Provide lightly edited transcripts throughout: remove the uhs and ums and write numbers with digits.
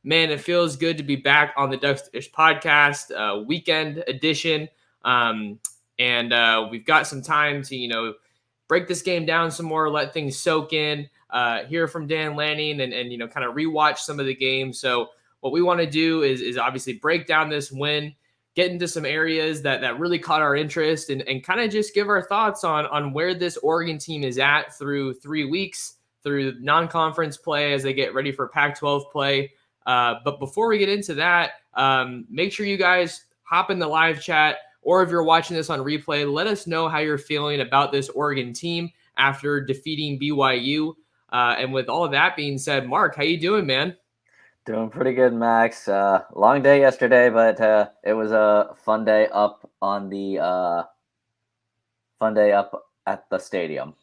Man, it feels good to be back on the Ducks Dish podcast, weekend edition. And we've got some time to, break this game down some more, let things soak in, hear from Dan Lanning and kind of rewatch some of the games. So what we want to do is obviously break down this win, get into some areas that really caught our interest and kind of just give our thoughts on where this Oregon team is at through 3 weeks, through non-conference play as they get ready for Pac-12 play. But before we get into that, make sure you guys hop in the live chat, or if you're watching this on replay, let us know how you're feeling about this Oregon team after defeating BYU. And with all of that being said, Mark, how you doing, man? Doing pretty good, Max. Long day yesterday, but it was a fun day up at the stadium.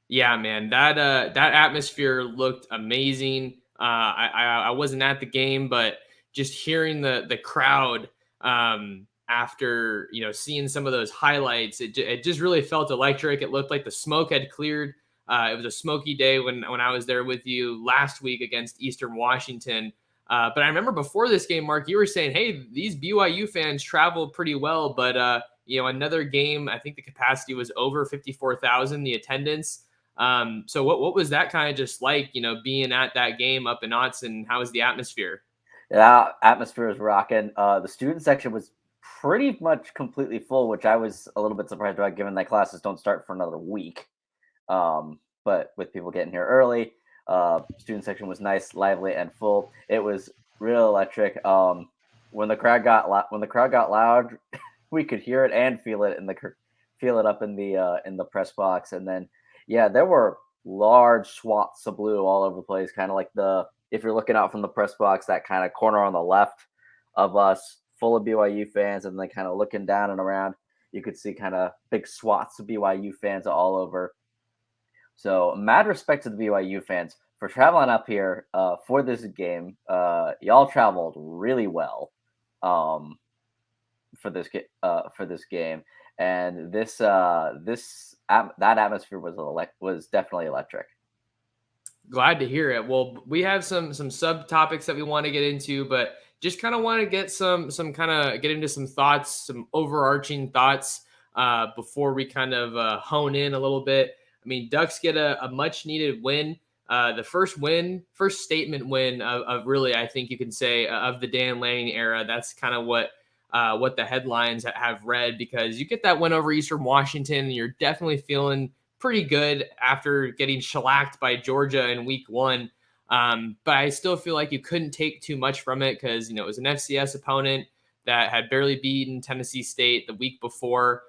Yeah, man, that atmosphere looked amazing. I wasn't at the game, but just hearing the crowd after seeing some of those highlights, it just really felt electric. It looked like the smoke had cleared. It was a smoky day when I was there with you last week against Eastern Washington. But I remember before this game, Mark, you were saying, "Hey, these BYU fans travel pretty well," but another game, I think the capacity was over 54,000, the attendance. So what was that kind of just like, being at that game up in Autzen? How was the atmosphere? That atmosphere was rocking. The student section was pretty much completely full, which I was a little bit surprised about, given that classes don't start for another week. But with people getting here early, student section was nice, lively, and full. It was real electric. When the crowd got loud, we could hear it and feel it up in the press box. And then, yeah, there were large swaths of blue all over the place, kind of like if you're looking out from the press box, that kind of corner on the left of us, full of BYU fans, and then kind of looking down and around, you could see kind of big swaths of BYU fans all over. So, mad respect to the BYU fans for traveling up here for this game. Y'all traveled really well for this game, and that atmosphere was definitely electric. Glad to hear it. Well, we have some subtopics that we want to get into, but just kind of want to get get into some thoughts, some overarching thoughts before we kind of hone in a little bit. I mean, Ducks get a much needed win. The first statement win of really, I think you can say, of the Dan Lanning era. That's kind of what the headlines have read, because you get that win over Eastern Washington, and you're definitely feeling pretty good after getting shellacked by Georgia in week 1. But I still feel like you couldn't take too much from it, because it was an FCS opponent that had barely beaten Tennessee State the week before.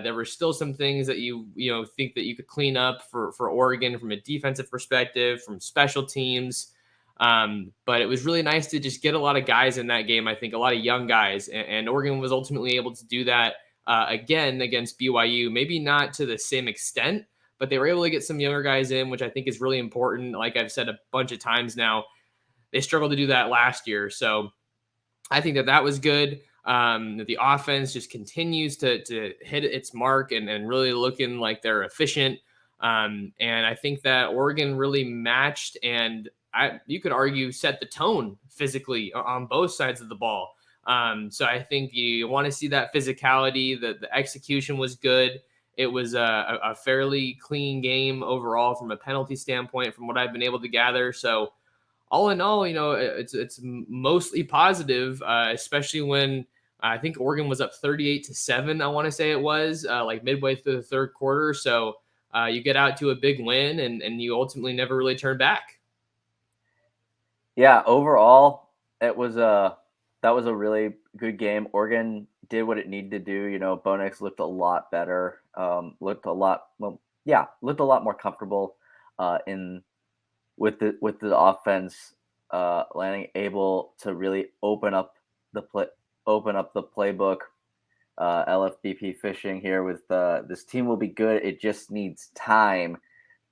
There were still some things that you think that you could clean up for Oregon from a defensive perspective, from special teams. But it was really nice to just get a lot of guys in that game. I think a lot of young guys, and Oregon was ultimately able to do that again against BYU. Maybe not to the same extent, but they were able to get some younger guys in, which I think is really important. Like I've said a bunch of times now, they struggled to do that last year. So I think that was good. The offense just continues to hit its mark and really looking like they're efficient. And I think that Oregon really matched, and you could argue set the tone physically on both sides of the ball. So I think you want to see that physicality. The execution was good. It was a fairly clean game overall from a penalty standpoint, from what I've been able to gather. So all in all, it's mostly positive, especially when I think Oregon was up 38-7. I want to say it was like midway through the third quarter. So you get out to a big win, and you ultimately never really turn back. Yeah, overall, that was a really good game. Oregon did what it needed to do. Bonex looked a lot better. Looked a lot more comfortable with the offense. Lanning able to really open up the playbook. LFBP fishing here with this team will be good. It just needs time.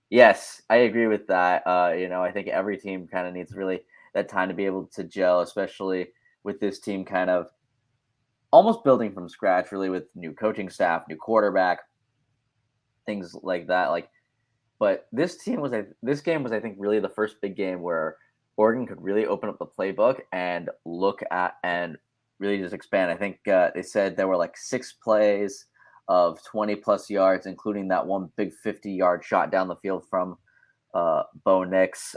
Yes, I agree with that. I think every team kind of needs really that time to be able to gel, especially with this team kind of almost building from scratch, really, with new coaching staff, new quarterback, things like that. But this game was, I think, really the first big game where Oregon could really open up the playbook and look at and really just expand. I think they said there were like 6 plays of 20 plus yards, including that one big 50-yard shot down the field from Bo Nix,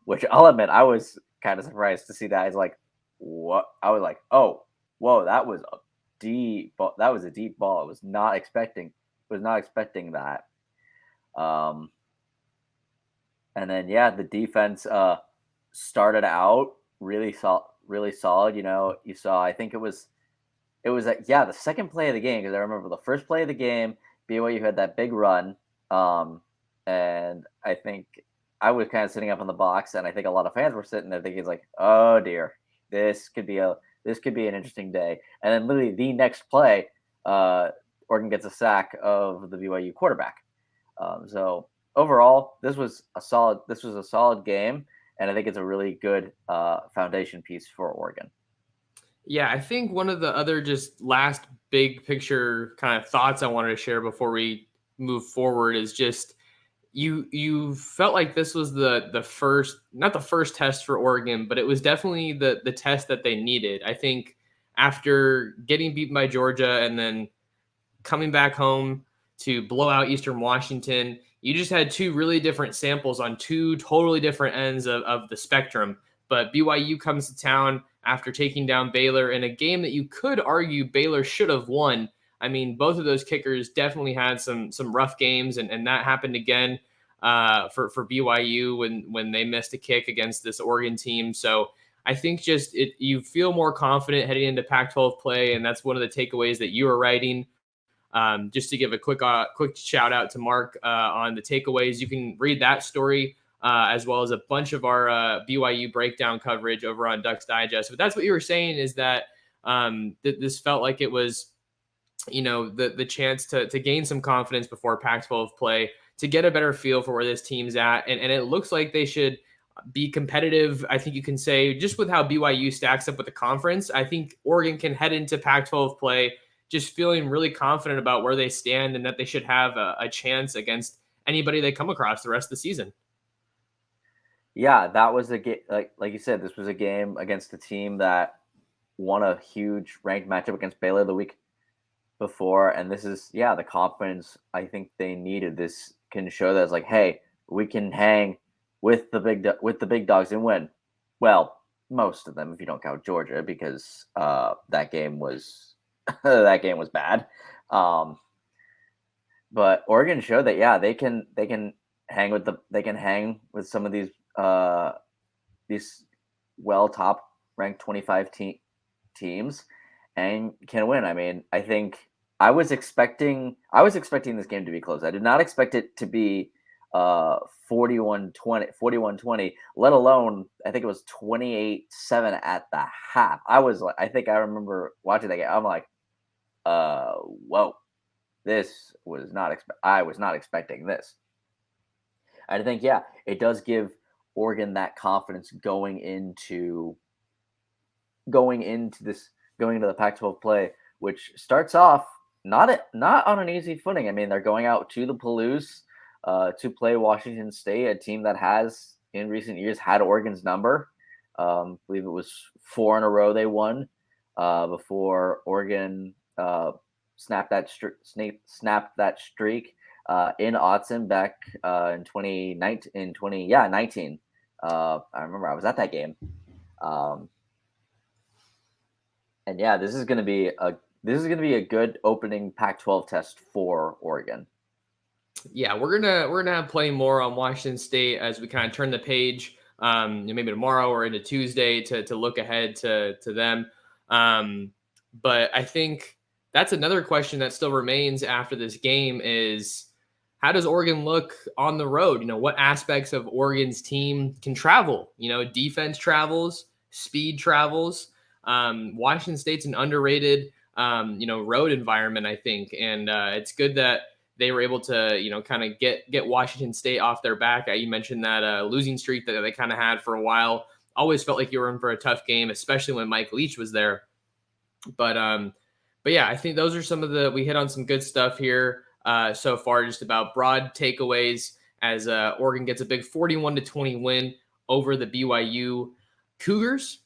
which I'll admit I was kind of surprised to see that. I was like, what? I was like, oh, whoa, that was a deep ball. That was a deep ball. I was not expecting that. And then yeah, the defense started out really solid. You know, you saw, I think it was the second play of the game, because I remember the first play of the game, BYU had that big run, and I think I was kind of sitting up in the box, and I think a lot of fans were sitting there thinking, like, oh dear, this could be an interesting day. And then literally the next play, Oregon gets a sack of the BYU quarterback. So overall, this was a solid game, and I think it's a really good foundation piece for Oregon. Yeah, I think one of the other just last big picture kind of thoughts I wanted to share before we move forward is just you felt like this was the first, not the first test for Oregon, but it was definitely the test that they needed. I think after getting beaten by Georgia and then coming back home to blow out Eastern Washington, you just had two really different samples on two totally different ends of the spectrum. But BYU comes to town after taking down Baylor in a game that you could argue Baylor should have won. I mean, both of those kickers definitely had some rough games, and that happened again for BYU when they missed a kick against this Oregon team. So I think just you feel more confident heading into Pac-12 play, and that's one of the takeaways that you were writing. Just to give a quick shout out to Mark on the takeaways, you can read that story as well as a bunch of our BYU breakdown coverage over on Ducks Digest. But that's what you were saying, is that this felt like it was, the chance to gain some confidence before Pac-12 play, to get a better feel for where this team's at. And it looks like they should be competitive. I think you can say, just with how BYU stacks up with the conference, I think Oregon can head into Pac-12 play just feeling really confident about where they stand and that they should have a chance against anybody they come across the rest of the season. Yeah, that was a game. Like you said, this was a game against a team that won a huge ranked matchup against Baylor the week before, and this is the confidence I think they needed. This can show that it's like, hey, we can hang with the big dogs and win. Well, most of them, if you don't count Georgia, because that game was that game was bad. But Oregon showed that they can hang with some of these top ranked 25 teams and can win. I mean, I think I was expecting this game to be close. I did not expect it to be 41-20, let alone I think it was 28-7 at the half. I remember watching that game. I'm like, whoa, I was not expecting this. I think, it does give Oregon that confidence going into the Pac-12 play, which starts off not on an easy footing. I mean, they're going out to the Palouse to play Washington State, a team that has in recent years had Oregon's number. I believe it was 4 in a row they won before Oregon snapped that streak in Autzen back in 2019. I remember I was at that game. And this is going to be a good opening Pac-12 test for Oregon. Yeah, we're gonna have plenty more on Washington State as we kind of turn the page, maybe tomorrow or into Tuesday to look ahead to them. But I think that's another question that still remains after this game is, how does Oregon look on the road? What aspects of Oregon's team can travel? Defense travels, speed travels. Washington State's an underrated, road environment, I think. And it's good that they were able to, kind of get Washington State off their back. You mentioned that losing streak that they kind of had for a while. Always felt like you were in for a tough game, especially when Mike Leach was there. But yeah, I think those are we hit on some good stuff here so far, just about broad takeaways as Oregon gets a big 41-20 win over the BYU Cougars.